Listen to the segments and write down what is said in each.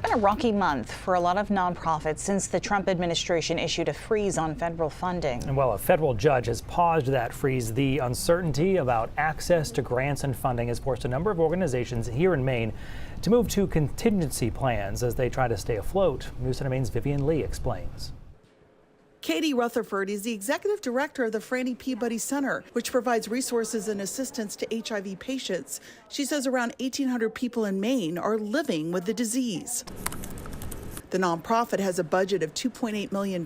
been a rocky month for a lot of nonprofits since the Trump administration issued a freeze on federal funding. And while a federal judge has paused that freeze, the uncertainty about access to grants and funding has forced a number of organizations here in Maine to move to contingency plans as they try to stay afloat. News Center Maine's Vivian Lee explains. Katie Rutherford is the executive director of the Franny Peabody Center, which provides resources and assistance to HIV patients. She says around 1,800 people in Maine are living with the disease. The nonprofit has a budget of $2.8 million,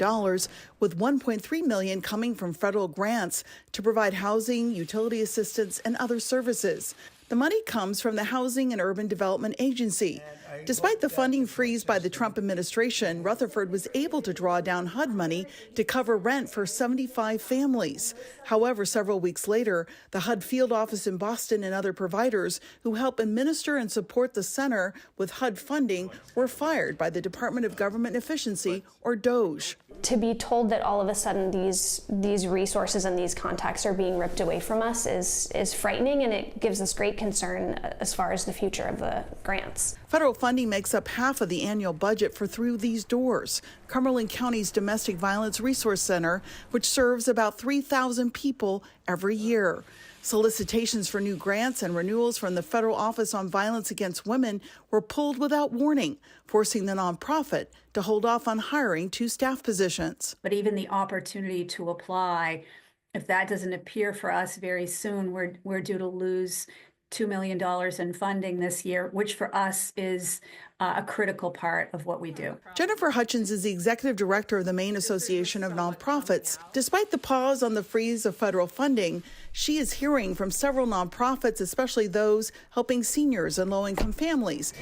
with $1.3 million coming from federal grants to provide housing, utility assistance, and other services. The money comes from the Housing and Urban Development Agency. Despite the funding freeze by the Trump administration, Rutherford was able to draw down HUD money to cover rent for 75 families. However, several weeks later, the HUD field office in Boston and other providers who help administer and support the center with HUD funding were fired by the Department of Government Efficiency, or DOGE. To be told that all of a sudden these resources and these contacts are being ripped away from us is frightening, and it gives us great concern as far as the future of the grants. Federal funding makes up half of the annual budget for Through These Doors, Cumberland County's Domestic Violence Resource Center, which serves about 3,000 people every year. Solicitations for new grants and renewals from the Federal Office on Violence Against Women were pulled without warning, forcing the nonprofit to hold off on hiring 2 staff positions. But even the opportunity to apply, if that doesn't appear for us very soon, we're due to lose $2 million in funding this year, which for us is a critical part of what we do. Jennifer Hutchins is the executive director of the Maine Association of Nonprofits. Despite the pause on the freeze of federal funding, she is hearing from several nonprofits, especially those helping seniors and low-income families,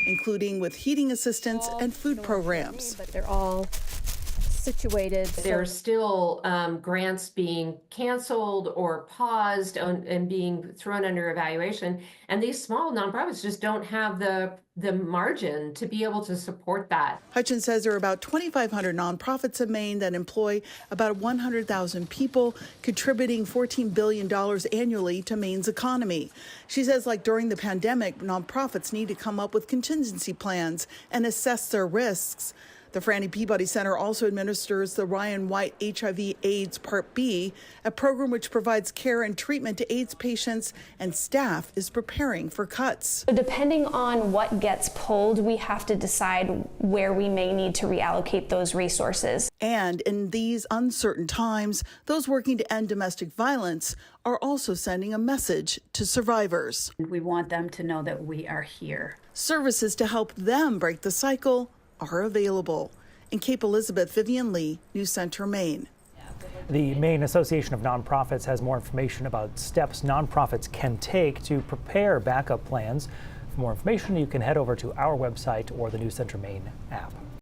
including with heating assistance and food programs. But they're all situated. There are still grants being canceled or paused and being thrown under evaluation. And these small nonprofits just don't have the margin to be able to support that. Hutchins says there are about 2,500 nonprofits in Maine that employ about 100,000 people, contributing $14 billion annually to Maine's economy. She says, like during the pandemic, nonprofits need to come up with contingency plans and assess their risks. The Franny Peabody Center also administers the Ryan White HIV/AIDS Part B, a program which provides care and treatment to AIDS patients, and staff is preparing for cuts. So depending on what gets pulled, we have to decide where we may need to reallocate those resources. And in these uncertain times, those working to end domestic violence are also sending a message to survivors. We want them to know that we are here. Services to help them break the cycle are available. In Cape Elizabeth, Vivian Lee, News Center, Maine. The Maine Association of Nonprofits has more information about steps nonprofits can take to prepare backup plans. For more information, you can head over to our website or the News Center Maine app.